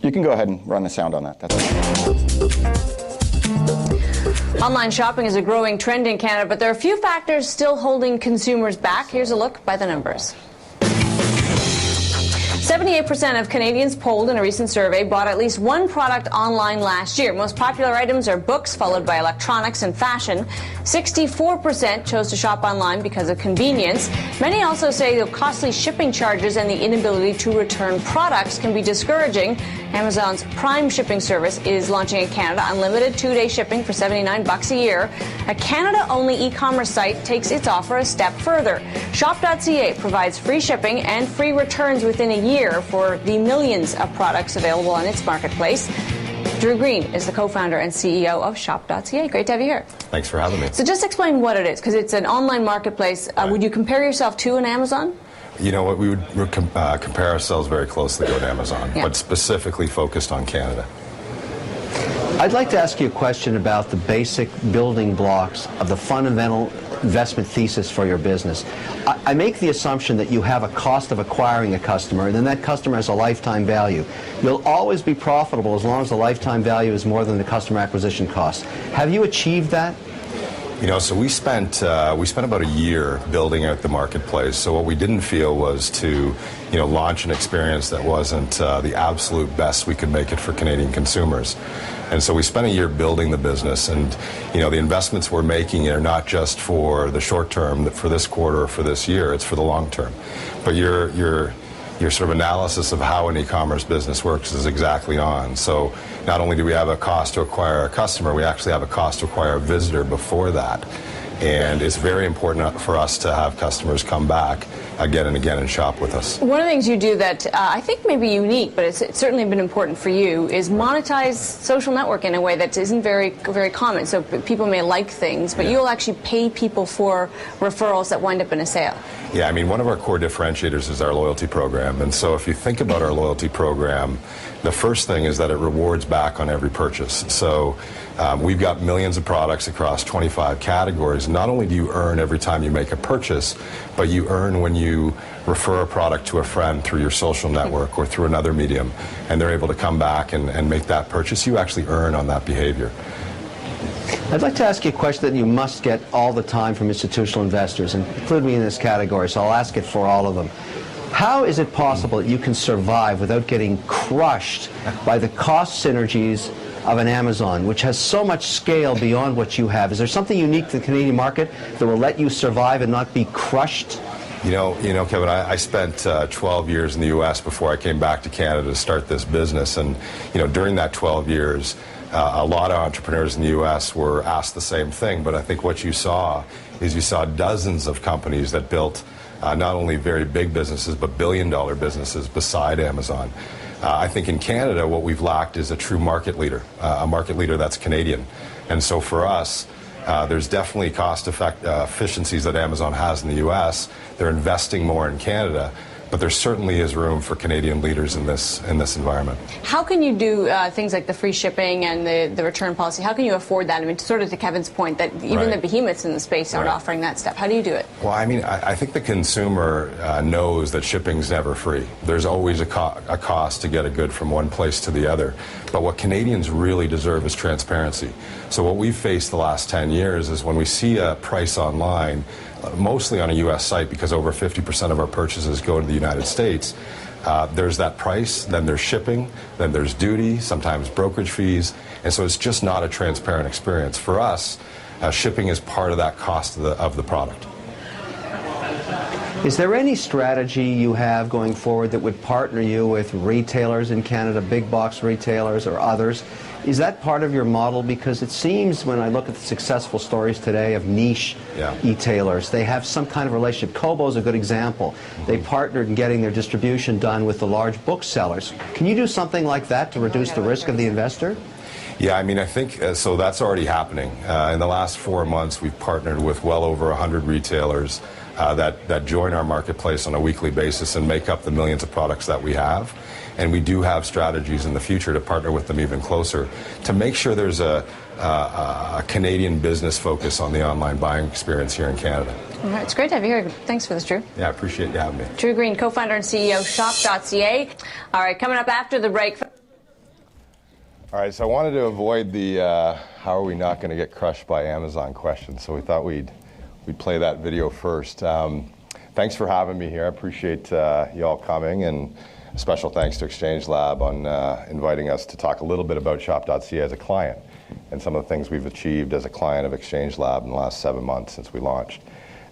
You can go ahead and run the sound on that. That's okay. Online shopping is a growing trend in Canada, but there are a few factors still holding consumers back. Here's a look by the numbers. 78% of Canadians polled in a recent survey bought at least one product online last year. Most popular items are books, followed by electronics and fashion. 64% chose to shop online because of convenience. Many also say the costly shipping charges and the inability to return products can be discouraging. Amazon's Prime shipping service is launching in Canada. Unlimited 2-day shipping for $79 a year. A Canada-only e-commerce site takes its offer a step further. Shop.ca provides free shipping and free returns within a year for the millions of products available on its marketplace. Drew Green is the co-founder and CEO of Shop.ca. Great to have you here. Thanks for having me. So just explain what it is, because it's an online marketplace. Right. Would you compare yourself to an Amazon? You know what, we would compare ourselves very closely to Amazon, Yeah. but specifically focused on Canada. I'd like to ask you a question about the basic building blocks of the fundamental investment thesis for your business. I make the assumption that you have a cost of acquiring a customer, and then that customer has a lifetime value. You'll always be profitable as long as the lifetime value is more than the customer acquisition cost. Have you achieved that? You know, so we spent about a year building out the marketplace. So what we didn't feel was to, launch an experience that wasn't the absolute best we could make it for Canadian consumers. And so we spent a year building the business, and the investments we're making are not just for the short term, for this quarter or for this year. It's for the long term. But your sort of analysis of how an e-commerce business works is exactly on. So not only do we have a cost to acquire a customer, we actually have a cost to acquire a visitor before that. And it's very important for us to have customers come back again and again and shop with us. One of the things you do that I think may be unique, but it's certainly been important for you, is monetize social network in a way that isn't very, very common. So people may like things, but you'll actually pay people for referrals that wind up in a sale. Yeah, I mean, one of our core differentiators is our loyalty program. And so if you think about our loyalty program, the first thing is that it rewards back on every purchase. So we've got millions of products across 25 categories. Not only do you earn every time you make a purchase, but you earn when you refer a product to a friend through your social network or through another medium, and they're able to come back and make that purchase. You actually earn on that behavior. I'd like to ask you a question that you must get all the time from institutional investors, and include me in this category, so I'll ask it for all of them. How is it possible that you can survive without getting crushed by the cost synergies of an Amazon, which has so much scale beyond what you have? Is there something unique to the Canadian market that will let you survive and not be crushed? You know, Kevin, I spent 12 years in the U.S. before I came back to Canada to start this business, and during that 12 years, a lot of entrepreneurs in the U.S. were asked the same thing. But I think what you saw is dozens of companies that built not only very big businesses, but billion-dollar businesses beside Amazon. I think in Canada, what we've lacked is a true market leader, a market leader that's Canadian. And so for us, there's definitely cost efficiencies that Amazon has in the U.S. They're investing more in Canada, but there certainly is room for Canadian leaders in this environment. How can you do things like the free shipping and the return policy? How can you afford that? I mean, sort of to Kevin's point, that even the behemoths in the space aren't offering that stuff. How do you do it? Well, I mean, I think the consumer knows that shipping's never free. There's always a cost to get a good from one place to the other. But what Canadians really deserve is transparency. So what we've faced the last 10 years is when we see a price online, mostly on a U.S. site, because over 50% of our purchases go to the United States, there's that price, then there's shipping, then there's duty, sometimes brokerage fees, and so it's just not a transparent experience. For us, shipping is part of that cost of the product. Is there any strategy you have going forward that would partner you with retailers in Canada, big box retailers or others? Is that part of your model? Because it seems, when I look at the successful stories today of niche e-tailers, they have some kind of relationship. Kobo's a good example. They partnered in getting their distribution done with the large booksellers. Can you do something like that to reduce the risk of the investor? Yeah, I mean, I think so that's already happening. In the last 4 months, we've partnered with well over 100 retailers that join our marketplace on a weekly basis and make up the millions of products that we have. And we do have strategies in the future to partner with them even closer to make sure there's a Canadian business focus on the online buying experience here in Canada. All right, it's great to have you here. Thanks for this, Drew. Yeah, I appreciate you having me. Drew Green, co-founder and CEO of Shop.ca. All right, coming up after the break. All right, so I wanted to avoid the how are we not going to get crushed by Amazon question, so we thought we'd play that video first. Thanks for having me here. I appreciate you all coming, and a special thanks to Exchange Lab on inviting us to talk a little bit about Shop.ca as a client and some of the things we've achieved as a client of Exchange Lab in the last 7 months since we launched.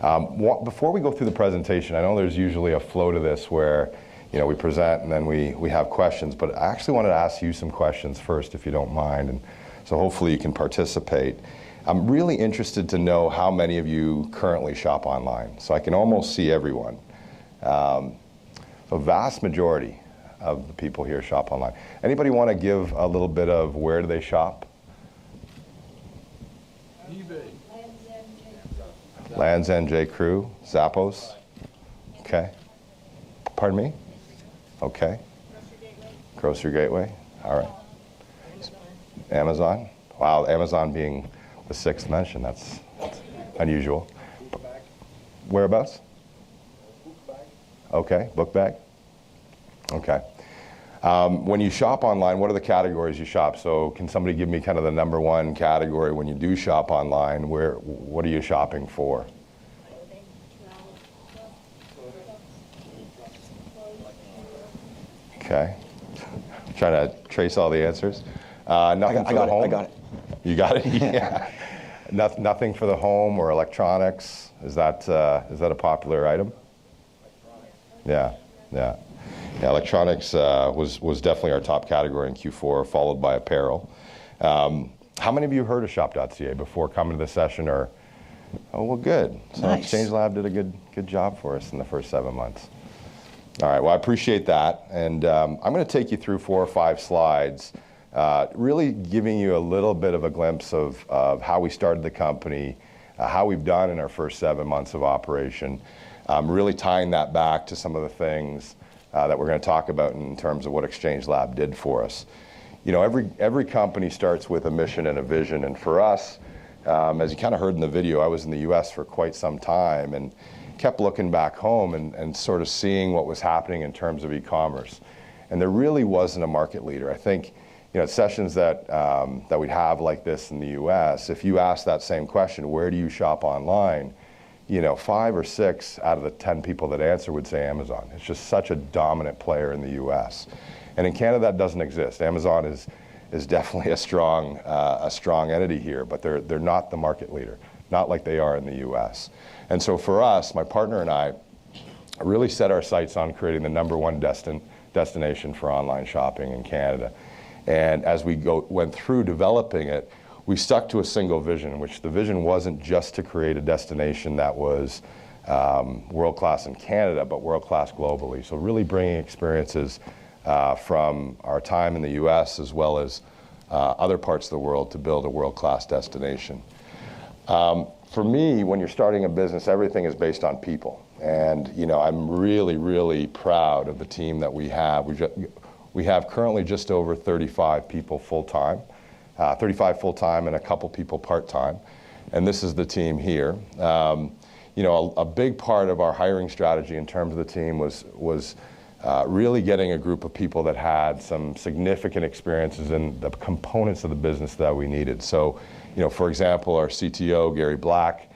Before we go through the presentation, I know there's usually a flow to this where we present and then we have questions, but I actually wanted to ask you some questions first, if you don't mind, and so hopefully you can participate. I'm really interested to know how many of you currently shop online, so I can almost see everyone. So a vast majority of the people here shop online. Anybody want to give a little bit of where do they shop? eBay. Lands End J. Crew, Zappos. Okay. Pardon me? Okay. Grocery Gateway. All right. Amazon. Wow, Amazon being the sixth mention. That's unusual. Whereabouts? Okay, book bag. Okay. When you shop online, what are the categories you shop? So can somebody give me kind of the number one category when you do shop online? What are you shopping for? Okay. Trying to trace all the answers. Nothing for the home? I got it. You got it? Yeah. Nothing for the home or electronics? Is that a popular item? Yeah. Electronics was definitely our top category in Q4, followed by apparel. How many of you heard of Shop.ca before coming to the session? Or, oh, well, good. So Nice. Exchange Lab did a good job for us in the first 7 months. All right, well, I appreciate that. And I'm going to take you through 4 or 5 slides, really giving you a little bit of a glimpse of how we started the company, how we've done in our first 7 months of operation, really tying that back to some of the things that we're going to talk about in terms of what Exchange Lab did for us. Every company starts with a mission and a vision, and for us, as you kind of heard in the video, I was in the US for quite some time and kept looking back home and sort of seeing what was happening in terms of e-commerce. And there really wasn't a market leader. I think sessions that we'd have like this in the US, if you ask that same question, where do you shop online? 5 or 6 out of the 10 people that answer would say Amazon. It's just such a dominant player in the US. And in Canada, that doesn't exist. Amazon is definitely a strong entity here, but they're not the market leader, not like they are in the US. And so for us, my partner and I really set our sights on creating the #1 destination for online shopping in Canada. And as we went through developing it, we stuck to a single vision, which the vision wasn't just to create a destination that was world-class in Canada, but world-class globally. So really bringing experiences from our time in the US as well as other parts of the world to build a world-class destination. For me, when you're starting a business, everything is based on people. And I'm really, really proud of the team that we have. We have currently just over 35 people full-time. 35 full-time and a couple people part-time. And this is the team here. A big part of our hiring strategy in terms of the team was really getting a group of people that had some significant experiences in the components of the business that we needed. So, for example, our CTO, Gary Black,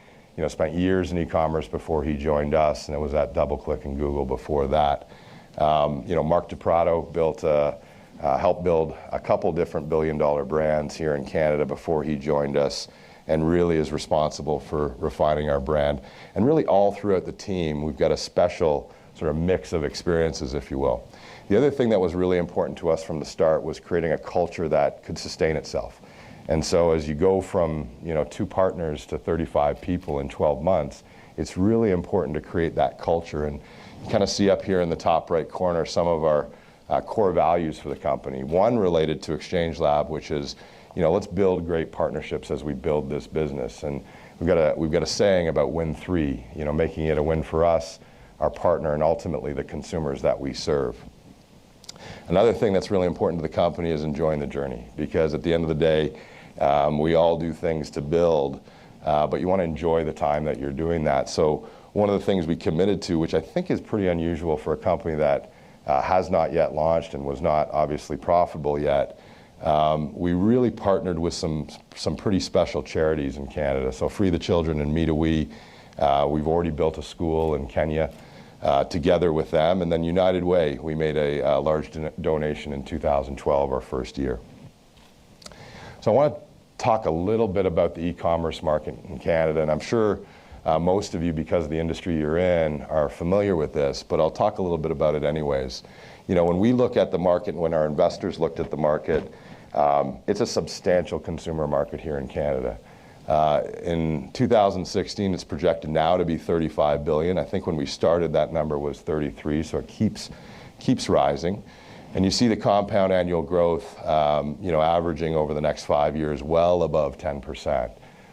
spent years in e-commerce before he joined us, and it was at DoubleClick and Google before that. Mark DiPrato helped build a couple different billion-dollar brands here in Canada before he joined us, and really is responsible for refining our brand. And really all throughout the team, we've got a special sort of mix of experiences, if you will. The other thing that was really important to us from the start was creating a culture that could sustain itself. And so as you go from 2 partners to 35 people in 12 months, it's really important to create that culture. And you kind of see up here in the top right corner some of our core values for the company. One related to Exchange Lab, which is, let's build great partnerships as we build this business. And we've got a saying about win 3, making it a win for us, our partner, and ultimately the consumers that we serve. Another thing that's really important to the company is enjoying the journey, because at the end of the day, we all do things to build, but you want to enjoy the time that you're doing that. So one of the things we committed to, which I think is pretty unusual for a company that has not yet launched and was not obviously profitable yet, we really partnered with some pretty special charities in Canada. So Free the Children and Me to We, we've already built a school in Kenya together with them. And then United Way, we made a large donation in 2012, our first year. So I want to talk a little bit about the e-commerce market in Canada, and I'm sure most of you, because of the industry you're in, are familiar with this, but I'll talk a little bit about it anyways. You know, when we look at the market, when our investors looked at the market, it's a substantial consumer market here in Canada. In 2016, it's projected now to be $35 billion. I think when we started, that number was 33, so it keeps rising. And you see the compound annual growth, averaging over the next 5 years well above 10%.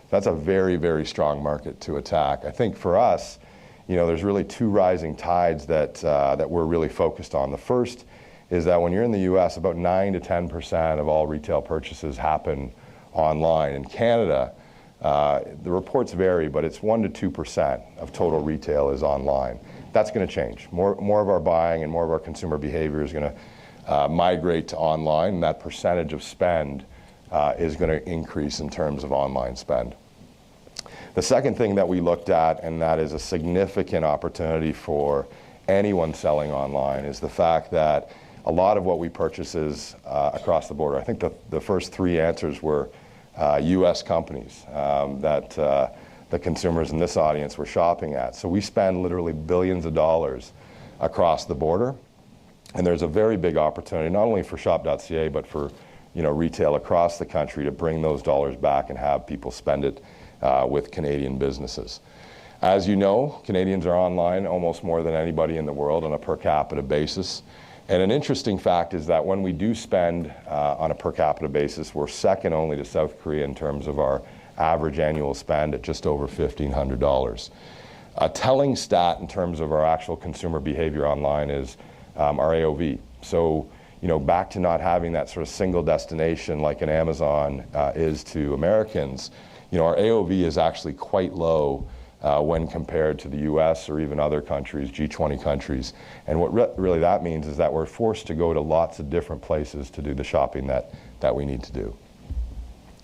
That's a very, very strong market to attack. I think for us, there's really two rising tides that we're really focused on. The first is that when you're in the U.S., about 9 to 10% of all retail purchases happen online. In Canada, the reports vary, but it's 1 to 2% of total retail is online. That's going to change. More of our buying and more of our consumer behavior is going to migrate to online, and that percentage of spend is going to increase in terms of online spend. The second thing that we looked at, and that is a significant opportunity for anyone selling online, is the fact that a lot of what we purchase is across the border. I think the first three answers were U.S. companies that the consumers in this audience were shopping at. So we spend literally billions of dollars across the border. And there's a very big opportunity, not only for Shop.ca, but for retail across the country to bring those dollars back and have people spend it with Canadian businesses. As you know, Canadians are online almost more than anybody in the world on a per capita basis. And an interesting fact is that when we do spend on a per capita basis, we're second only to South Korea in terms of our average annual spend at just over $1,500. A telling stat in terms of our actual consumer behavior online is our AOV. So, back to not having that sort of single destination like an Amazon is to Americans, our AOV is actually quite low when compared to the US or even other countries, G20 countries. And what really that means is that we're forced to go to lots of different places to do the shopping that we need to do.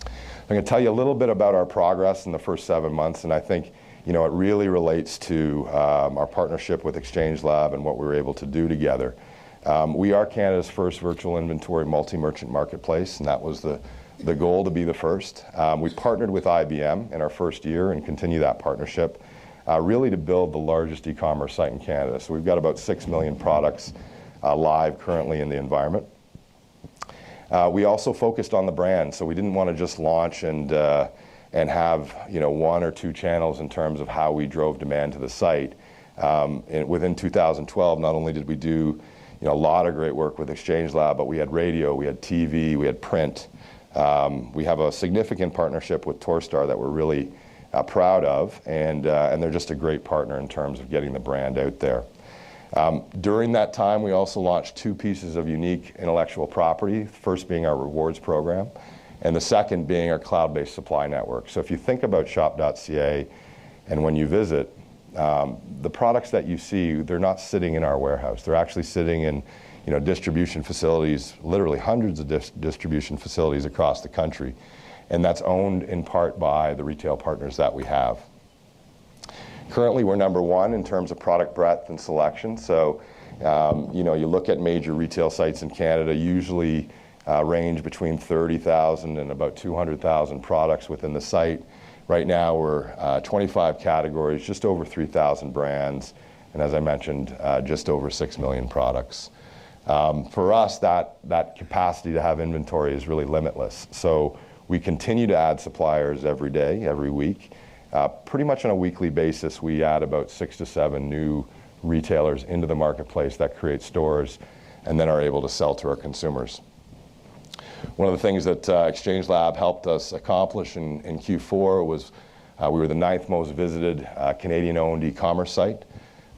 I'm going to tell you a little bit about our progress in the first 7 months, and I think it really relates to our partnership with Exchange Lab and what we were able to do together. We are Canada's first virtual inventory multi-merchant marketplace, and that was the goal, to be the first. We partnered with IBM in our first year and continue that partnership, really to build the largest e-commerce site in Canada. So we've got about 6 million products live currently in the environment. We also focused on the brand, so we didn't want to just launch and have 1 or 2 channels in terms of how we drove demand to the site. Within 2012, not only did we do a lot of great work with Exchange Lab, but we had radio, we had TV, we had print. We have a significant partnership with Torstar that we're really proud of, and they're just a great partner in terms of getting the brand out there. During that time, we also launched 2 pieces of unique intellectual property, the first being our rewards program, and the second being our cloud-based supply network. So if you think about Shop.ca, and when you visit, the products that you see, they're not sitting in our warehouse. They're actually sitting in distribution facilities, literally hundreds of distribution facilities across the country. And that's owned in part by the retail partners that we have. Currently, we're number 1 in terms of product breadth and selection. So, you look at major retail sites in Canada, usually range between 30,000 and about 200,000 products within the site. Right now, we're 25 categories, just over 3,000 brands, and as I mentioned, just over 6 million products. For us, that capacity to have inventory is really limitless. So we continue to add suppliers every day, every week. Pretty much on a weekly basis, we add about 6 to 7 new retailers into the marketplace that create stores and then are able to sell to our consumers. One of the things that Exchange Lab helped us accomplish in Q4 was we were the 9th most visited Canadian-owned e-commerce site.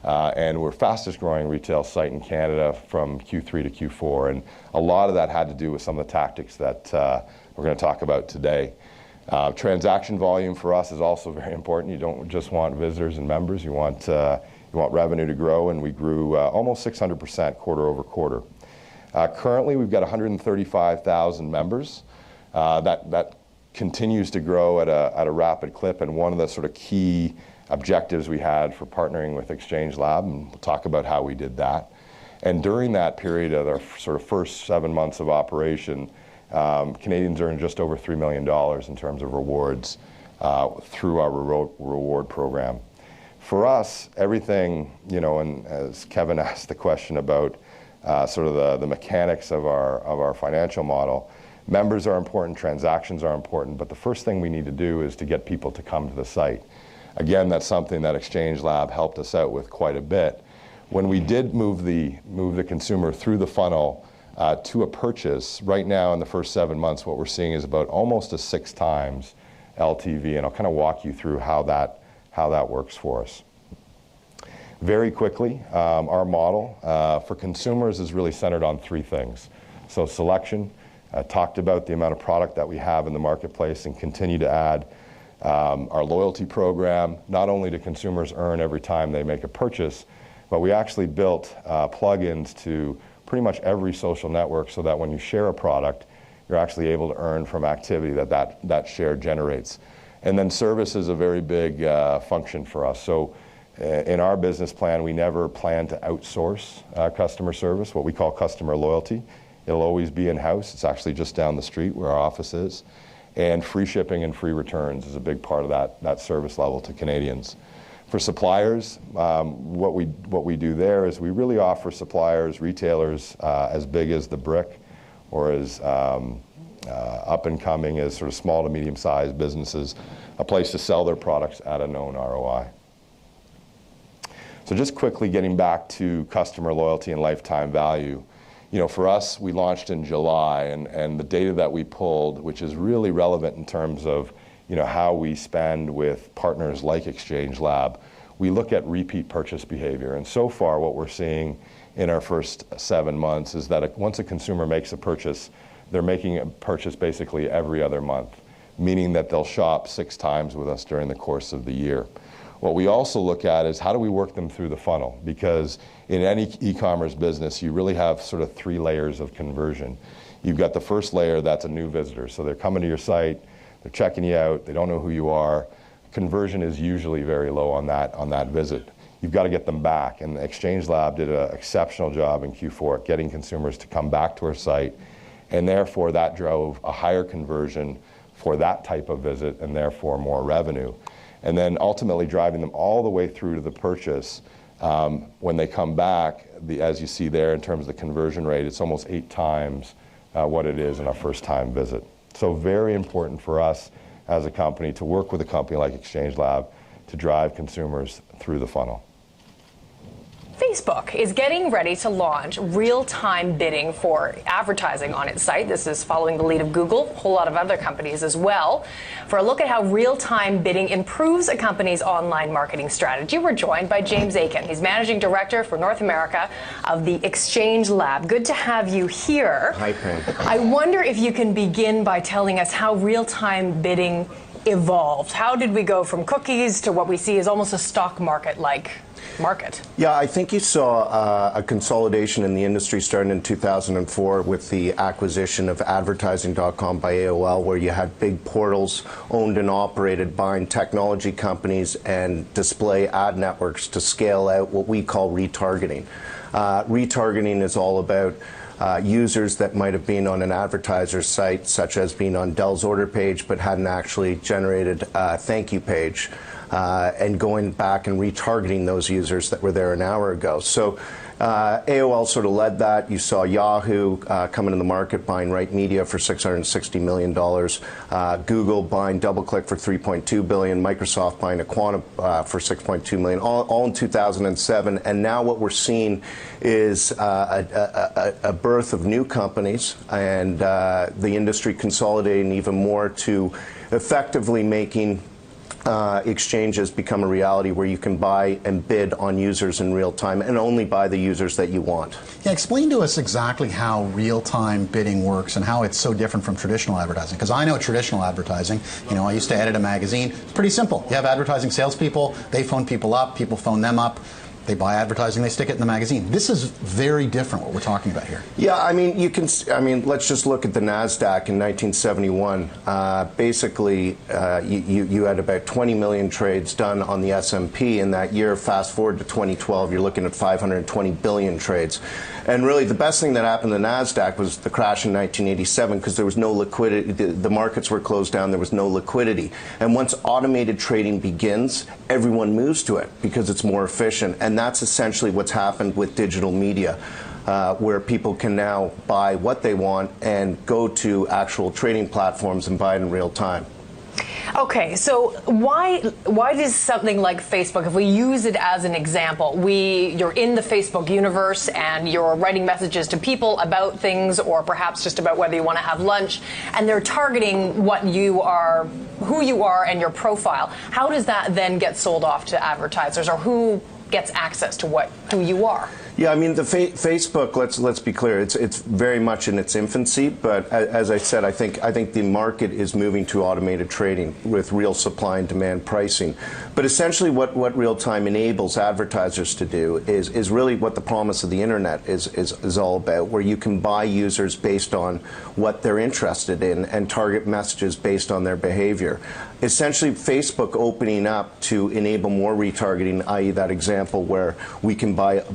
And we're fastest growing retail site in Canada from Q3 to Q4. And a lot of that had to do with some of the tactics that we're going to talk about today. Transaction volume for us is also very important. You don't just want visitors and members. You want revenue to grow, and we grew almost 600% quarter over quarter. Currently, we've got 135,000 members. That continues to grow at a rapid clip, and one of the sort of key objectives we had for partnering with Exchange Lab, and we'll talk about how we did that. And during that period of our sort of first 7 months of operation, Canadians earned just over $3 million in terms of rewards through our reward program. For us, everything, and as Kevin asked the question about sort of the mechanics of our financial model, members are important, transactions are important, but the first thing we need to do is to get people to come to the site. Again, that's something that Exchange Lab helped us out with quite a bit. When we did move the consumer through the funnel to a purchase, right now in the first 7 months, what we're seeing is about almost a 6 times LTV, and I'll kind of walk you through how that works for us. Very quickly, our model for consumers is really centered on 3 things. So selection, talked about the amount of product that we have in the marketplace and continue to add. Our loyalty program, not only do consumers earn every time they make a purchase, but we actually built plugins to pretty much every social network so that when you share a product, you're actually able to earn from activity that share generates. And then service is a very big function for us. So in our business plan, we never plan to outsource customer service, what we call customer loyalty. It'll always be in-house. It's actually just down the street where our office is. And free shipping and free returns is a big part of that service level to Canadians. For suppliers, what we do there is we really offer suppliers, retailers as big as the Brick or as up and coming as sort of small to medium-sized businesses, a place to sell their products at a known ROI. So just quickly getting back to customer loyalty and lifetime value. For us, we launched in July, and the data that we pulled, which is really relevant in terms of how we spend with partners like Exchange Lab, we look at repeat purchase behavior. And so far, what we're seeing in our first 7 months is that once a consumer makes a purchase, they're making a purchase basically every other month, meaning that they'll shop 6 times with us during the course of the year. What we also look at is how do we work them through the funnel? Because in any e-commerce business, you really have sort of 3 layers of conversion. You've got the first layer, that's a new visitor. So they're coming to your site, they're checking you out, they don't know who you are. Conversion is usually very low on that visit. You've got to get them back, and Exchange Lab did an exceptional job in Q4 at getting consumers to come back to our site, and therefore that drove a higher conversion for that type of visit and therefore more revenue. And then ultimately driving them all the way through to the purchase. When they come back, as you see there in terms of the conversion rate, it's almost 8 times what it is in our first time visit. So very important for us as a company to work with a company like Exchange Lab to drive consumers through the funnel. Facebook is getting ready to launch real-time bidding for advertising on its site. This is following the lead of Google, a whole lot of other companies as well. For a look at how real-time bidding improves a company's online marketing strategy, we're joined by James Aiken. He's Managing Director for North America of the Exchange Lab. Good to have you here. Hi, Pam. I wonder if you can begin by telling us how real-time bidding evolved. How did we go from cookies to what we see as almost a stock market-like market? Yeah, I think you saw a consolidation in the industry starting in 2004 with the acquisition of advertising.com by AOL, where you had big portals owned and operated by technology companies and display ad networks to scale out what we call retargeting. Retargeting is all about users that might have been on an advertiser's site, such as being on Dell's order page, but hadn't actually generated a thank you page, and going back and retargeting those users that were there an hour ago. So AOL sort of led that. You saw Yahoo coming in the market buying Right Media for $660 million, Google buying DoubleClick for $3.2 billion, Microsoft buying Aquana for $6.2 million, all in 2007. And now what we're seeing is a birth of new companies and the industry consolidating even more to effectively making exchanges become a reality where you can buy and bid on users in real time and only buy the users that you want. Yeah, explain to us exactly how real-time bidding works and how it's so different from traditional advertising. Because I know traditional advertising, I used to edit a magazine. It's pretty simple. You have advertising salespeople, they phone people up, people phone them up. They buy advertising, they stick it in the magazine. This is very different what we're talking about here. Yeah, I mean, let's just look at the NASDAQ in 1971. Basically, you had about 20 million trades done on the S&P in that year. Fast forward to 2012, you're looking at 520 billion trades. And really, the best thing that happened to NASDAQ was the crash in 1987 because there was no liquidity. The markets were closed down. There was no liquidity. And once automated trading begins, everyone moves to it because it's more efficient. And that's essentially what's happened with digital media, where people can now buy what they want and go to actual trading platforms and buy it in real time. Okay, so why does something like Facebook, if we use it as an example, you're in the Facebook universe and you're writing messages to people about things or perhaps just about whether you want to have lunch, and they're targeting what you are, who you are and your profile. How does that then get sold off to advertisers, or who gets access to who you are? Yeah, I mean, the Facebook. Let's be clear. It's very much in its infancy, but as I said, I think the market is moving to automated trading with real supply and demand pricing. But essentially, what real time enables advertisers to do is really what the promise of the internet is all about, where you can buy users based on what they're interested in and target messages based on their behavior. Essentially, Facebook opening up to enable more retargeting, i.e. that example where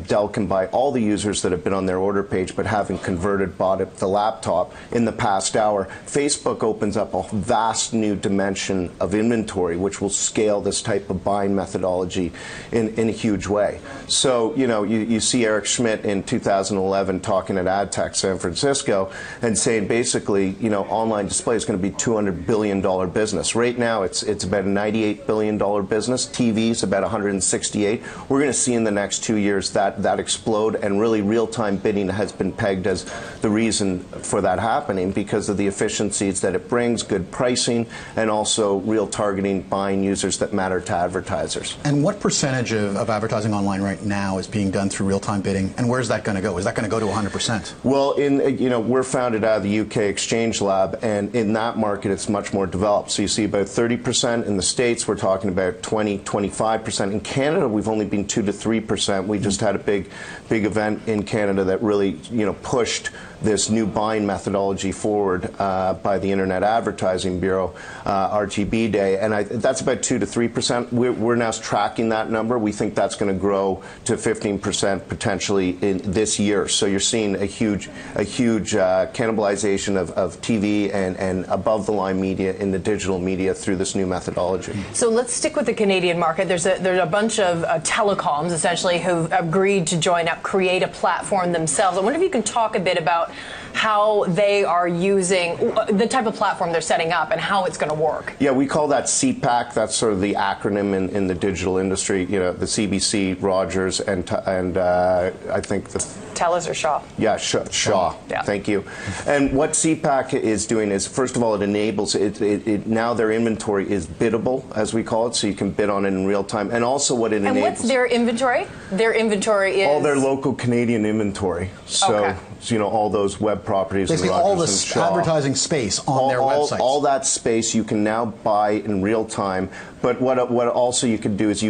Dell can buy all the users that have been on their order page but haven't converted, bought the laptop in the past hour. Facebook opens up a vast new dimension of inventory which will scale this type of buying methodology in a huge way. So, you see Eric Schmidt in 2011 talking at AdTech San Francisco and saying basically, online display is going to be $200 billion business. Right now, it's about a $98 billion business. TV is about 168. We're going to see in the next 2 years that explode, and really real-time bidding has been pegged as the reason for that happening because of the efficiencies that it brings, good pricing, and also real targeting, buying users that matter to advertisers. And what percentage of advertising online right now is being done through real-time bidding, and where's that going to go? Is that going to go to 100%? Well, we're founded out of the UK Exchange Lab, and in that market it's much more developed. So you see about 30%. In the States, we're talking about 20-25%. In Canada, we've only been 2 to 3%. We just had a big event in Canada that really, pushed this new buying methodology forward by the Internet Advertising Bureau, RTB Day, and that's about 2 to 3%. We're now tracking that number. We think that's going to grow to 15% potentially in this year. So you're seeing a huge cannibalization of TV and above-the-line media in the digital media through this new methodology. So let's stick with the Canadian market. There's a bunch of telecoms essentially who've agreed to join up, create a platform themselves. I wonder if you can talk a bit about how they are using the type of platform they're setting up and how it's going to work. Yeah, we call that CPAC. That's sort of the acronym in the digital industry. The CBC, Rogers, and I think the TELUS or Shaw. Yeah, Shaw. Yeah. Thank you. And what CPAC is doing is, first of all, it enables it. Now their inventory is biddable, as we call it, so you can bid on it in real time. And also what it enables. And what's their inventory? Their inventory is all their local Canadian inventory. So, okay. All those web properties. Basically, and all Rogers this advertising space on their websites. All that space you can now buy in real time. But what also you can do is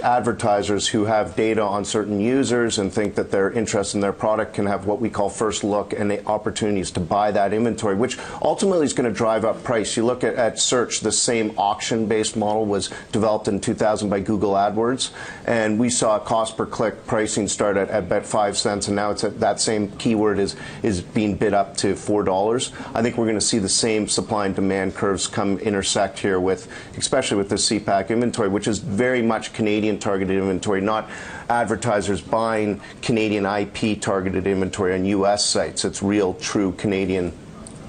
advertisers who have data on certain users and think that they're interested in their product can have what we call first look and the opportunities to buy that inventory, which ultimately is going to drive up price. You look at search, the same auction-based model was developed in 2000 by Google AdWords, and we saw cost per click pricing start at about 5 cents, and now it's that same keyword is being bid up to $4. I think we're going to see the same supply and demand curves intersect here especially with this CPAC inventory, which is very much Canadian targeted inventory, not advertisers buying Canadian IP targeted inventory on US sites. It's real, true Canadian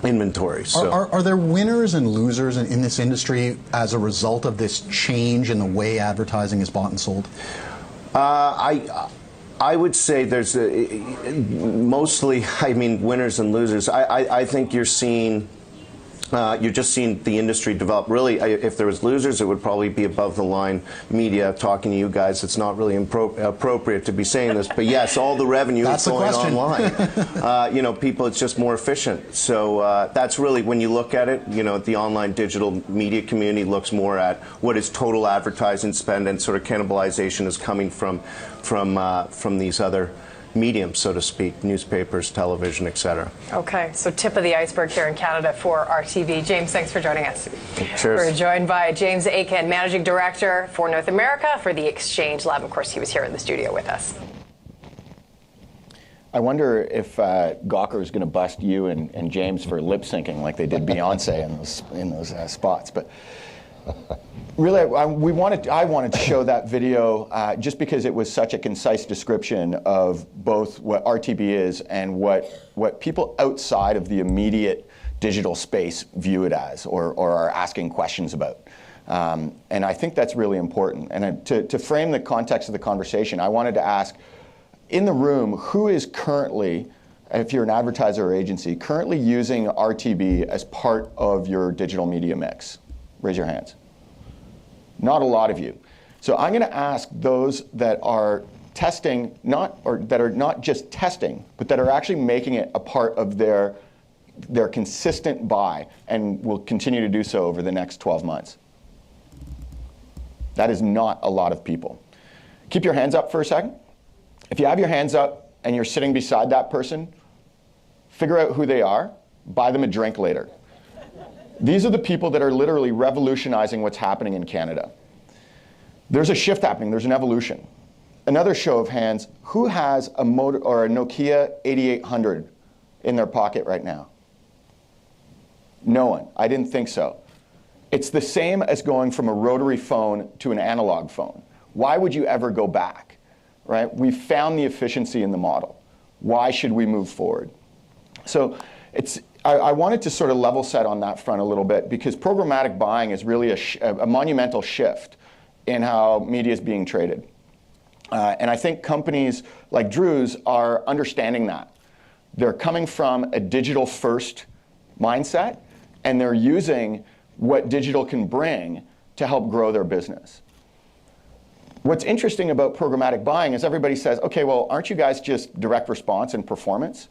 inventory. So. Are there winners and losers in this industry as a result of this change in the way advertising is bought and sold? I would say there's mostly, winners and losers. I think you're seeing You're just seeing the industry develop. Really, if there was losers, it would probably be above the line media talking to you guys. It's not really appropriate to be saying this, but yes, all the revenue is going online. You know, people, it's just more efficient. So that's really, when you look at it, you know, the online digital media community looks more at what is total advertising spend, and sort of cannibalization is coming from these other mediums, so to speak, newspapers, television, etc. Okay, so tip of the iceberg here in Canada for RTB. James, thanks for joining us. Cheers. We're joined by James Aiken, Managing Director for North America for the Exchange Lab. Of course, he was here in the studio with us. I wonder if Gawker is going to bust you and James for lip syncing like they did Beyonce in those spots. But really, I wanted to show that video just because it was such a concise description of both what RTB is and what people outside of the immediate digital space view it as, or are asking questions about. And I think that's really important. And to frame the context of the conversation, I wanted to ask, in the room, who is currently, if you're an advertiser or agency, currently using RTB as part of your digital media mix? Raise your hands. Not a lot of you. So I'm going to ask those that are testing, that are not just testing, but that are actually making it a part of their consistent buy, and will continue to do so over the next 12 months. That is not a lot of people. Keep your hands up for a second. If you have your hands up and you're sitting beside that person, figure out who they are, buy them a drink later. These are the people that are literally revolutionizing what's happening in Canada. There's a shift happening, there's an evolution. Another show of hands, who has a Nokia 8800 in their pocket right now? No one, I didn't think so. It's the same as going from a rotary phone to an analog phone. Why would you ever go back, right? We've found the efficiency in the model. Why should we move forward? So I wanted to sort of level set on that front a little bit, because programmatic buying is really a monumental shift in how media is being traded. And I think companies like Drew's are understanding that. They're coming from a digital-first mindset, and they're using what digital can bring to help grow their business. What's interesting about programmatic buying is everybody says, okay, well, aren't you guys just direct response and performance?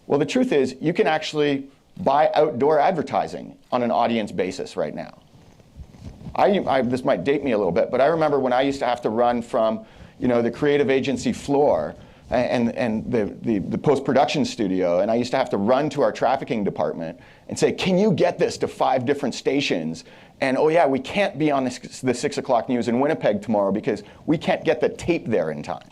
Well, the truth is, you can actually buy outdoor advertising on an audience basis right now. This might date me a little bit, but I remember when I used to have to run from, the creative agency floor and the post-production studio, and I used to have to run to our trafficking department and say, can you get this to 5 different stations? And oh yeah, we can't be on the 6 o'clock news in Winnipeg tomorrow because we can't get the tape there in time.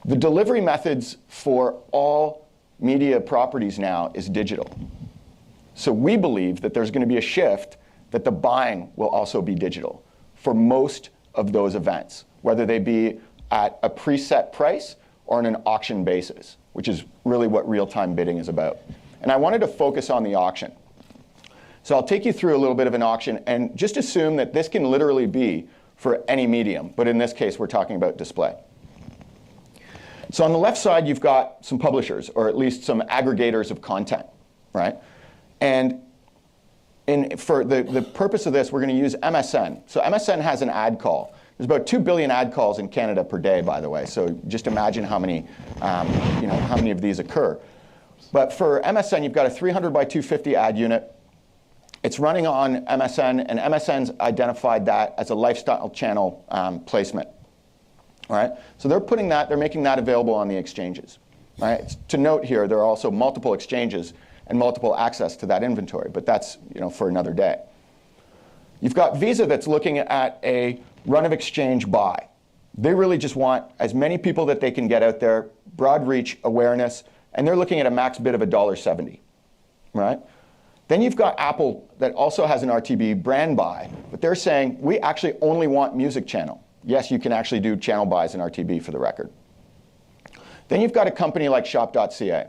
The delivery methods for all media properties now is digital. So we believe that there's going to be a shift that the buying will also be digital for most of those events, whether they be at a preset price or on an auction basis, which is really what real-time bidding is about. And I wanted to focus on the auction. So I'll take you through a little bit of an auction, and just assume that this can literally be for any medium, but in this case we're talking about display. So on the left side you've got some publishers, or at least some aggregators of content, right? And for the purpose of this, we're going to use MSN. So MSN has an ad call. There's about 2 billion ad calls in Canada per day, by the way. So just imagine how many of these occur. But for MSN, you've got a 300 by 250 ad unit. It's running on MSN, and MSN's identified that as a lifestyle channel placement. All right. So they're making that available on the exchanges. All right. To note here, there are also multiple exchanges and multiple access to that inventory, but that's for another day. You've got Visa that's looking at a run of exchange buy. They really just want as many people that they can get out there, broad reach, awareness, and they're looking at a max bid of $1.70, right? Then you've got Apple that also has an RTB brand buy, but they're saying we actually only want music channel. Yes, you can actually do channel buys in RTB for the record. Then you've got a company like Shop.ca.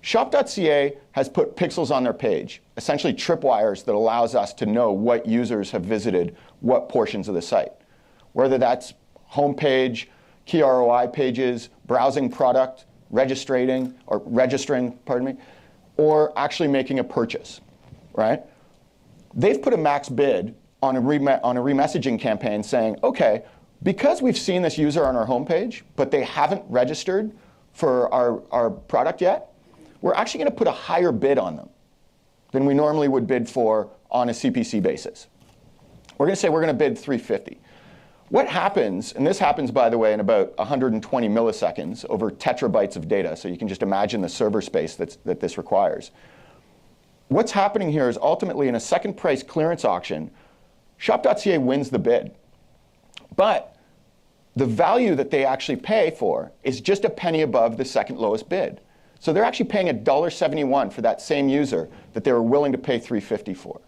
Shop.ca has put pixels on their page, essentially tripwires that allows us to know what users have visited what portions of the site. Whether that's homepage, key ROI pages, browsing product, registering, or actually making a purchase. right? They've put a max bid on a remessaging campaign saying, okay, because we've seen this user on our homepage, but they haven't registered for our product yet, we're actually going to put a higher bid on them than we normally would bid for on a CPC basis. We're going to say we're going to bid $350. What happens, and this happens, by the way, in about 120 milliseconds over terabytes of data, so you can just imagine the server space that this requires. What's happening here is ultimately in a second price clearance auction, Shop.ca wins the bid. But the value that they actually pay for is just a penny above the second lowest bid. So they're actually paying $1.71 for that same user that they were willing to pay $350 for.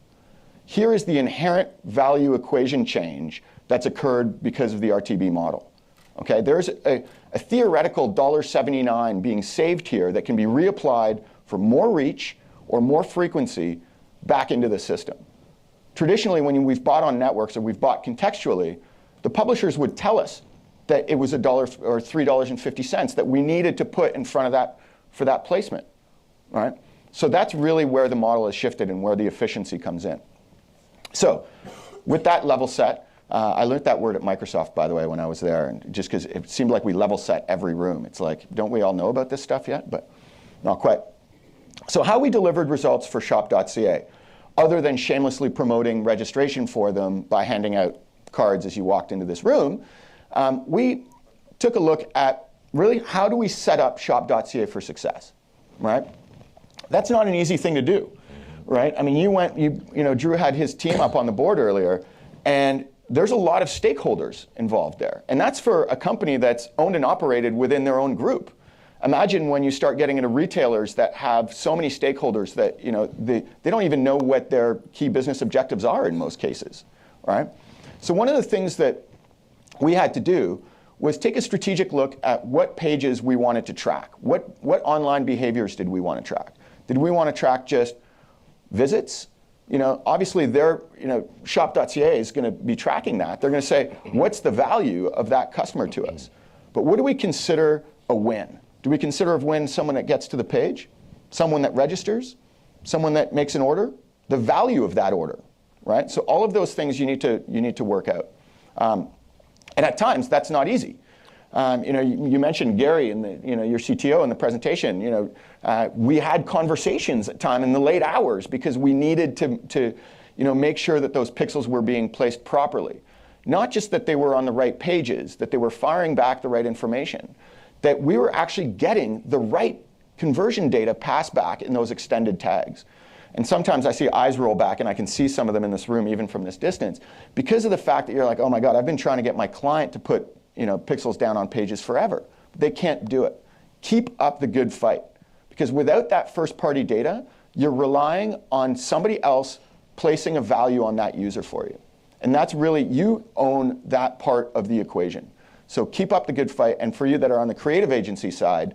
Here is the inherent value equation change that's occurred because of the RTB model. Okay, there's a theoretical $1.79 being saved here that can be reapplied for more reach or more frequency back into the system. Traditionally, when we've bought on networks or we've bought contextually, the publishers would tell us that it was $1 or $3.50 that we needed to put in front of that for that placement, right? So that's really where the model has shifted and where the efficiency comes in. So with that level set, I learned that word at Microsoft, by the way, when I was there, and just because it seemed like we level set every room. It's like, don't we all know about this stuff yet? But not quite. So how we delivered results for Shop.ca, other than shamelessly promoting registration for them by handing out cards as you walked into this room, we took a look at really how do we set up Shop.ca for success, right? That's not an easy thing to do, right? I mean, you know, Drew had his team up on the board earlier, and there's a lot of stakeholders involved there. And that's for a company that's owned and operated within their own group. Imagine when you start getting into retailers that have so many stakeholders that, you know, they don't even know what their key business objectives are in most cases, right? So one of the things that we had to do was take a strategic look at what pages we wanted to track. What online behaviors did we want to track? Did we want to track just visits? You know, obviously Shop.ca is going to be tracking that. They're going to say, what's the value of that customer to us? But what do we consider a win? Do we consider a win someone that gets to the page? Someone that registers? Someone that makes an order? The value of that order, right? So all of those things you need to work out. And at times, that's not easy. You know, you mentioned Gary and your CTO in the presentation. You know, we had conversations at time in the late hours because we needed to make sure that those pixels were being placed properly. Not just that they were on the right pages, that they were firing back the right information, that we were actually getting the right conversion data passed back in those extended tags. And sometimes I see eyes roll back, and I can see some of them in this room, even from this distance, because of the fact that you're like, oh my God, I've been trying to get my client to put pixels down on pages forever. They can't do it. Keep up the good fight, because without that first-party data, you're relying on somebody else placing a value on that user for you. And that's really, you own that part of the equation. So keep up the good fight, and for you that are on the creative agency side,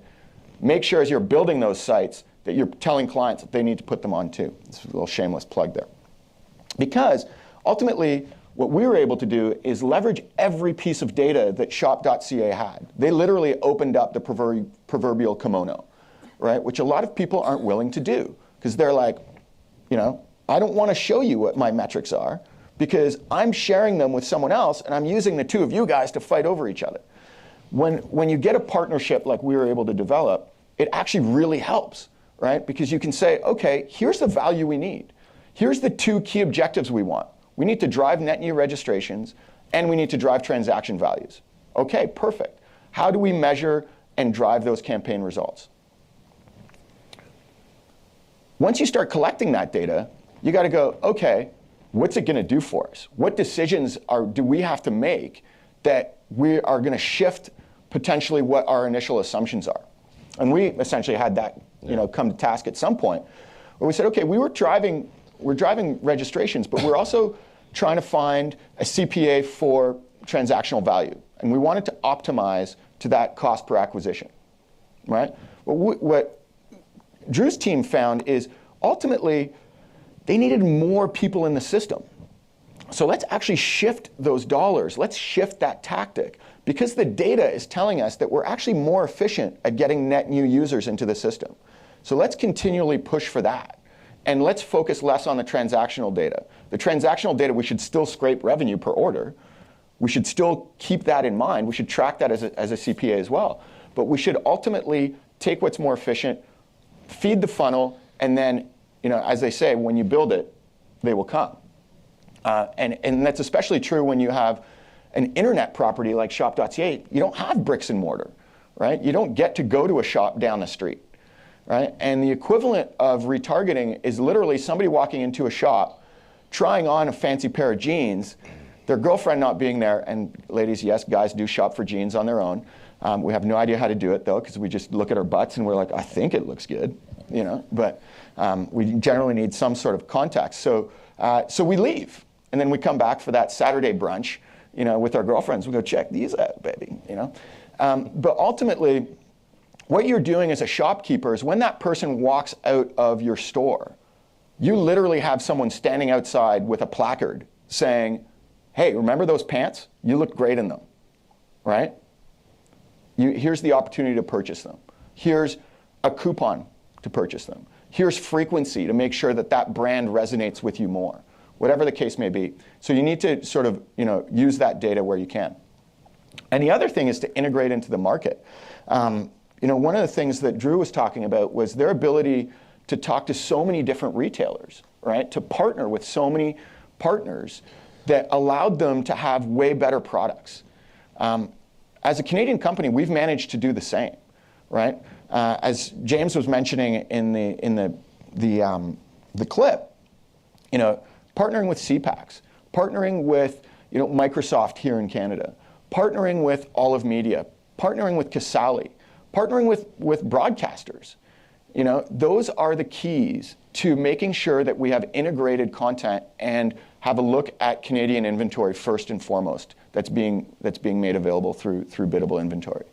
make sure as you're building those sites that you're telling clients that they need to put them on too. This is a little shameless plug there. Because ultimately, what we were able to do is leverage every piece of data that Shop.ca had. They literally opened up the proverbial kimono, right? Which a lot of people aren't willing to do, because they're like, I don't want to show you what my metrics are, because I'm sharing them with someone else, and I'm using the two of you guys to fight over each other. When you get a partnership like we were able to develop, it actually really helps, right? Because you can say, okay, here's the value we need. Here's the two key objectives we want. We need to drive net new registrations, and we need to drive transaction values. Okay, perfect. How do we measure and drive those campaign results? Once you start collecting that data, you got to go, okay, what's it going to do for us? What decisions do we have to make that we are going to shift potentially what our initial assumptions are? And we essentially had that come to task at some point where we said, okay, we're driving registrations, but we're also trying to find a CPA for transactional value. And we wanted to optimize to that cost per acquisition, right? What Drew's team found is ultimately they needed more people in the system. So let's actually shift those dollars. Let's shift that tactic, because the data is telling us that we're actually more efficient at getting net new users into the system. So let's continually push for that. and let's focus less on the transactional data. The transactional data, we should still scrape revenue per order. We should still keep that in mind. We should track that as a CPA as well. But we should ultimately take what's more efficient, feed the funnel, and then, as they say, when you build it, they will come. And that's especially true when you have an internet property like Shop.ca. You don't have bricks and mortar, right? You don't get to go to a shop down the street, right? And the equivalent of retargeting is literally somebody walking into a shop, trying on a fancy pair of jeans, their girlfriend not being there. And ladies, yes, guys do shop for jeans on their own. We have no idea how to do it, though, because we just look at our butts and we're like, I think it looks good, But we generally need some sort of context. So we leave, and then we come back for that Saturday brunch, with our girlfriends. We go, check these out, baby, But ultimately, what you're doing as a shopkeeper is when that person walks out of your store, you literally have someone standing outside with a placard saying, hey, remember those pants? You look great in them, right? Here's the opportunity to purchase them. Here's a coupon to purchase them. Here's frequency to make sure that that brand resonates with you more, whatever the case may be. So you need to sort of use that data where you can. And the other thing is to integrate into the market. One of the things that Drew was talking about was their ability to talk to so many different retailers, right? To partner with so many partners that allowed them to have way better products. As a Canadian company, we've managed to do the same, right? As James was mentioning in the clip, partnering with CPACs, partnering with Microsoft here in Canada, partnering with Olive Media, partnering with Casali, partnering with broadcasters. Those are the keys to making sure that we have integrated content and have a look at Canadian inventory first and foremost that's being made available through biddable inventory.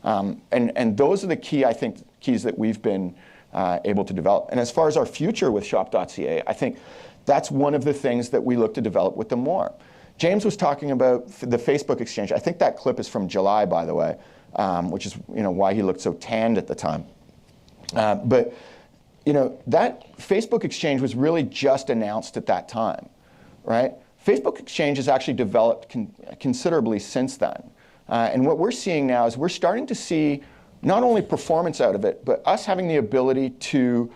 And those are the keys that we've been able to develop. And as far as our future with Shop.ca, I think that's one of the things that we look to develop with them more. James was talking about the Facebook exchange. I think that clip is from July, by the way, which is why he looked so tanned at the time. But that Facebook exchange was really just announced at that time, right? Facebook exchange has actually developed considerably since then. And what we're seeing now is we're starting to see not only performance out of it, but us having the ability to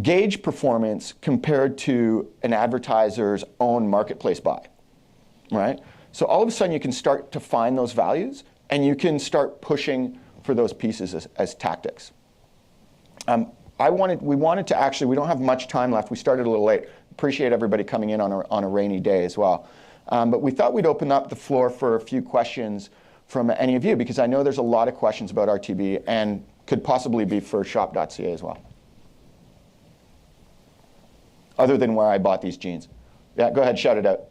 gauge performance compared to an advertiser's own marketplace buy, right? So all of a sudden you can start to find those values and you can start pushing for those pieces as tactics. We wanted to actually, we don't have much time left. We started a little late. Appreciate everybody coming in on a rainy day as well. But we thought we'd open up the floor for a few questions from any of you, because I know there's a lot of questions about RTB and could possibly be for Shop.ca as well. Other than where I bought these jeans. Yeah, go ahead, shout it out.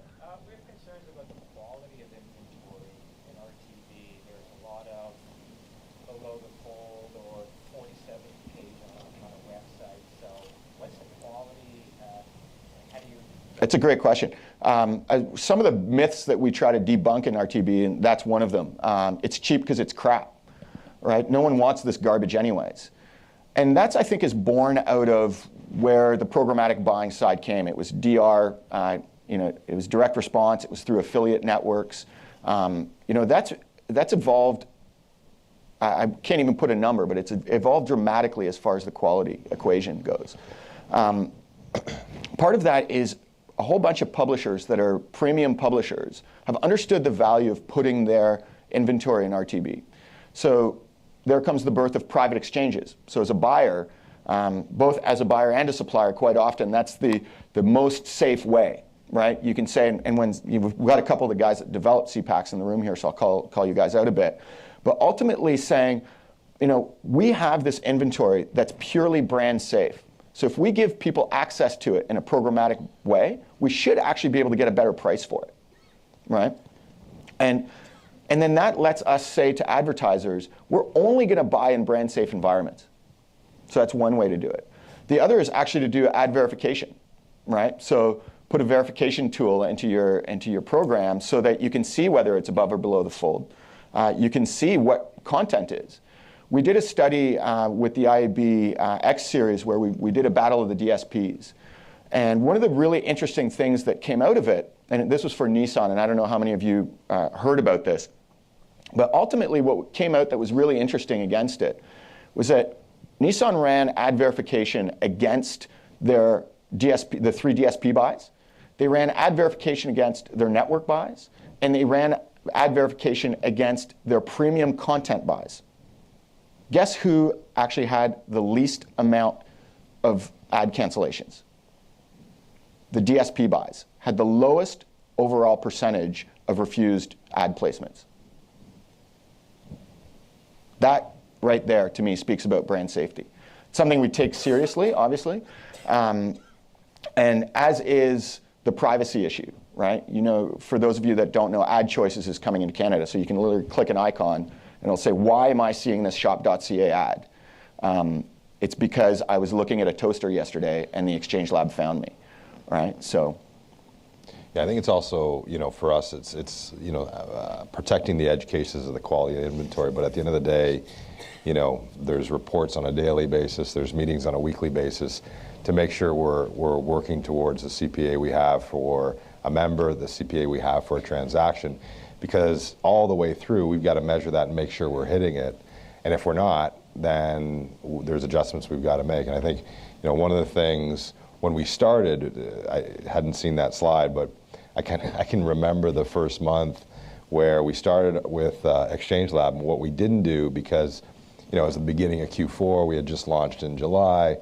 We have concerns about the quality of inventory in RTB. There's a lot of below the fold or 47 page on a website. So what's the quality? How do you... That's a great question. Some of the myths that we try to debunk in RTB, and that's one of them. It's cheap because it's crap, right? No one wants this garbage anyways. And that's, I think, is born out of where the programmatic buying side came. It was DR, it was direct response, it was through affiliate networks. That's evolved. I can't even put a number, but it's evolved dramatically as far as the quality equation goes. Part of that is a whole bunch of publishers that are premium publishers have understood the value of putting their inventory in RTB. So there comes the birth of private exchanges. So as a buyer, both as a buyer and a supplier, quite often that's the most safe way, right? You can say, and when we've got a couple of the guys that develop CPACs in the room here, so I'll call you guys out a bit. But ultimately saying, we have this inventory that's purely brand safe. So if we give people access to it in a programmatic way, we should actually be able to get a better price for it, right? And then that lets us say to advertisers, we're only going to buy in brand safe environments. So that's one way to do it. The other is actually to do ad verification, right? So put a verification tool into your program so that you can see whether it's above or below the fold. You can see what content is. We did a study with the IAB X series where we did a battle of the DSPs. And one of the really interesting things that came out of it, and this was for Nissan, and I don't know how many of you heard about this, but ultimately what came out that was really interesting against it was that Nissan ran ad verification against their DSP, the 3 DSP buys. They ran ad verification against their network buys, and they ran ad verification against their premium content buys. Guess who actually had the least amount of ad cancellations? The DSP buys had the lowest overall percentage of refused ad placements. That right there, to me, speaks about brand safety. It's something we take seriously, obviously, and as is the privacy issue, right? You know, for those of you that don't know, Ad Choices is coming into Canada, so you can literally click an icon, and it'll say, why am I seeing this Shop.ca ad? It's because I was looking at a toaster yesterday, and the Exchange Lab found me, right? So. Yeah, I think it's also, you know, for us, it's you know, protecting the edge cases of the quality of inventory. But at the end of the day, you know, there's reports on a daily basis, there's meetings on a weekly basis to make sure we're working towards the CPA we have for a member, the CPA we have for a transaction, because all the way through we've got to measure that and make sure we're hitting it. And if we're not, then there's adjustments we've got to make. And I think, you know, one of the things when we started, I hadn't seen that slide, but I can remember the first month where we started with Exchange Lab, and what we didn't do, because, you know, it was the beginning of Q4, we had just launched in July.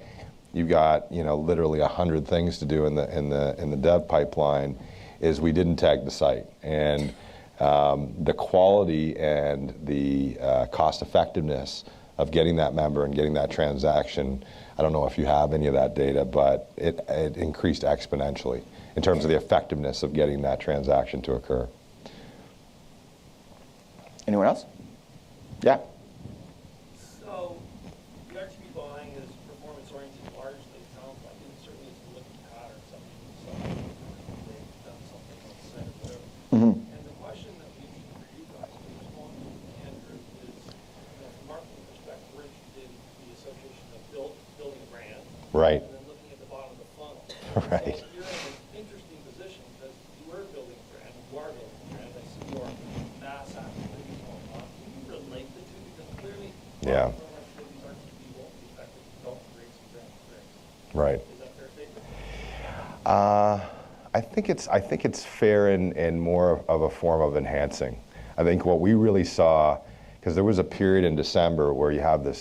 You've got, you know, literally 100 things to do in the dev pipeline. Is we didn't tag the site, and the quality and the cost effectiveness of getting that member and getting that transaction. I don't know if you have any of that data, but it increased exponentially in terms of the effectiveness of getting that transaction to occur. Anyone else? Yeah. So the RTB buying is performance-oriented largely, it sounds like, and certainly it's a looking pattern. Some people they've done something on the site or whatever. Mm-hmm. And the question that we need for you guys to respond to, Andrew, is, you know, from a marketing perspective, we're interested in the association of building a brand, Right. and then looking at the bottom of the funnel. Right. So you're in an interesting position because you are building a brand, you are building a brand. I see your mass activities going on. Can you relate the two? Because clearly, Yeah. activities RTB won't be effective if you don't create some brand tricks. Right. Is that fair statement? I think it's fair in more of a form of enhancing. I think what we really saw, because there was a period in December where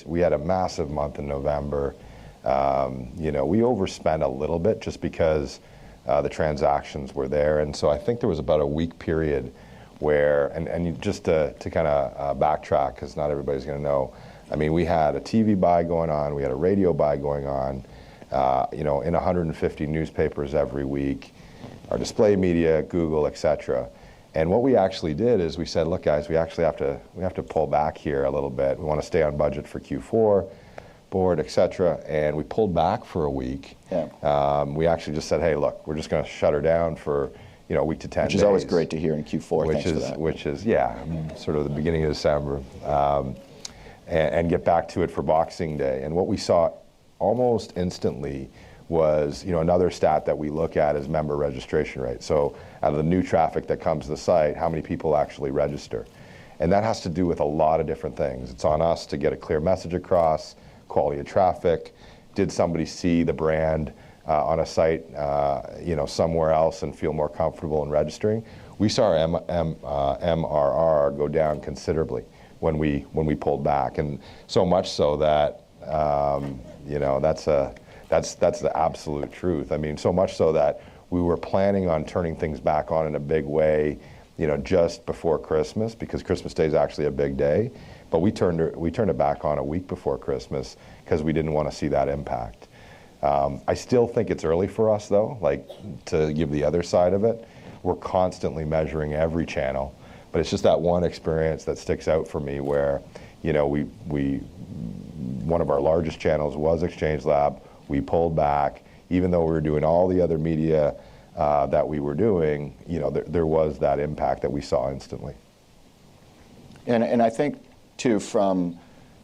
we had a massive month in November. You know, we overspent a little bit just because the transactions were there, and so I think there was about a week period where, and just to kind of backtrack, because not everybody's going to know. I mean, we had a TV buy going on, we had a radio buy going on, you know, in 150 newspapers every week, our display media, Google, etc. And what we actually did is we said, look, guys, we actually have to pull back here a little bit. We want to stay on budget for Q4, board, etc. And we pulled back for a week. Yeah. We actually just said, hey, look, we're just going to shut her down for, you know, a week to 10 days. Which is always great to hear in Q4. Which is yeah, sort of the beginning of December, and get back to it for Boxing Day. And what we saw almost instantly was, you know, another stat that we look at is member registration rate. So out of the new traffic that comes to the site, how many people actually register? And that has to do with a lot of different things. It's on us to get a clear message across, quality of traffic. Did somebody see the brand on a site, you know, somewhere else and feel more comfortable in registering? We saw our MRR go down considerably when we pulled back, and so much so that you know, that's the absolute truth. I mean, so much so that we were planning on turning things back on in a big way, you know, just before Christmas, because Christmas Day is actually a big day. But we turned it back on a week before Christmas because we didn't want to see that impact. I still think it's early for us, though, like, to give the other side of it. We're constantly measuring every channel, but it's just that one experience that sticks out for me where, you know, one of our largest channels was Exchange Lab. We pulled back, even though we were doing all the other media that we were doing. You know, there was that impact that we saw instantly. And I think, too, from,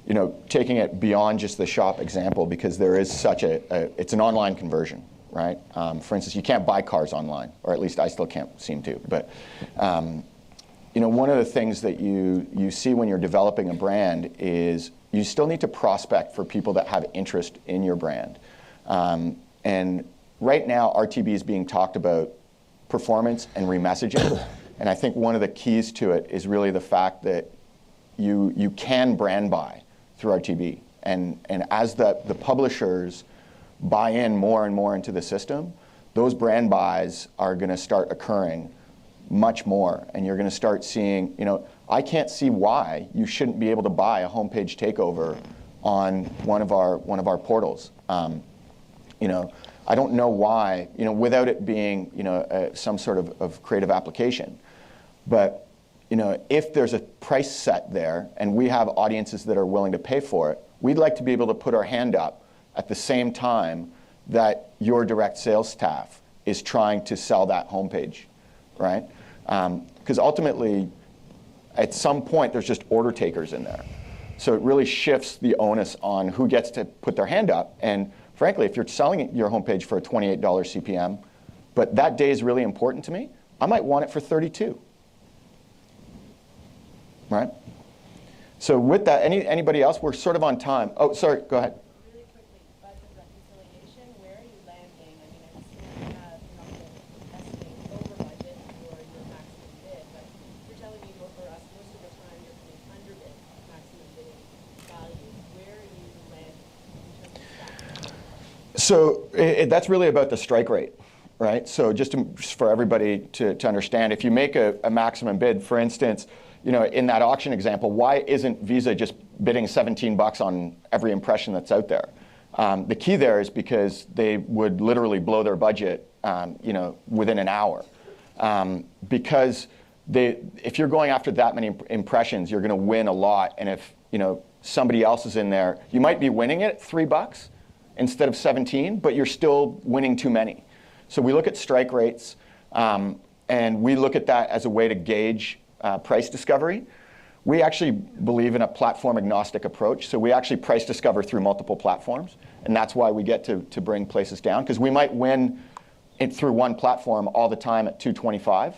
you know, taking it beyond just the shop example, because there is such it's an online conversion, right? For instance, you can't buy cars online, or at least I still can't seem to. But one of the things that you see when you're developing a brand is you still need to prospect for people that have interest in your brand. And right now, RTB is being talked about performance and remessaging. And I think one of the keys to it is really the fact that you can brand buy through RTB. And as the publishers buy in more and more into the system, those brand buys are going to start occurring much more. And you're going to start seeing, I can't see why you shouldn't be able to buy a homepage takeover on one of our portals. I don't know why, without it being, some sort of creative application. But, if there's a price set there and we have audiences that are willing to pay for it, we'd like to be able to put our hand up at the same time that your direct sales staff is trying to sell that homepage, right? Because ultimately, at some point, there's just order takers in there. So it really shifts the onus on who gets to put their hand up. And frankly, if you're selling your homepage for a $28 CPM, but that day is really important to me, I might want it for $32. Right? So with that, anybody else? We're sort of on time. Oh, sorry, go ahead. Really quickly, budget reconciliation, where are you landing? I mean, I assume you have estimate over budget for your maximum bid, but you're telling me for us, most of the time you're paying under bid maximum bidding value. Where are you landing in terms of that? So that's really about the strike rate, right? So just for everybody to understand, if you make a maximum bid, for instance, in that auction example, why isn't Visa just bidding $17 on every impression that's out there? The key there is because they would literally blow their budget, within an hour. Because if you're going after that many impressions, you're going to win a lot. And if somebody else is in there, you might be winning it at $3 instead of 17, but you're still winning too many. So we look at strike rates, and we look at that as a way to gauge price discovery. We actually believe in a platform agnostic approach. So we actually price discover through multiple platforms. And that's why we get to bring places down. Because we might win it through one platform all the time at $2.25.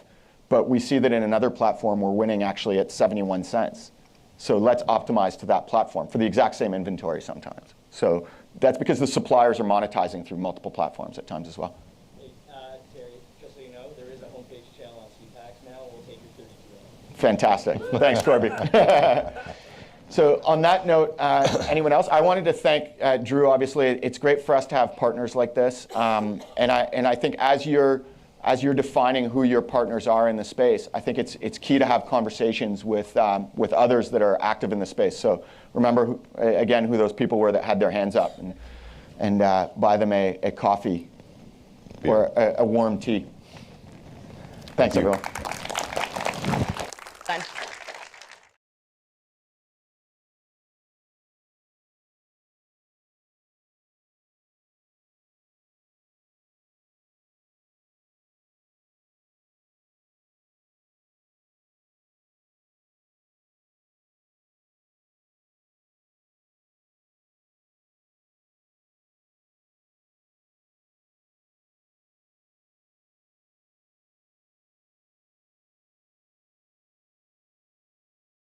But we see that in another platform, we're winning actually at 71 cents. So let's optimize to that platform for the exact same inventory sometimes. So that's because the suppliers are monetizing through multiple platforms at times as well. Terry, just so you know, there is a homepage channel on CPAX now. We'll take your 32 hours. Fantastic. Thanks, Corby. So on that note, anyone else? I wanted to thank Drew. Obviously, it's great for us to have partners like this. And I think as you're defining who your partners are in the space, I think it's key to have conversations with others that are active in the space. So remember, again, who those people were that had their hands up, and buy them a coffee or a warm tea. Thanks, everyone.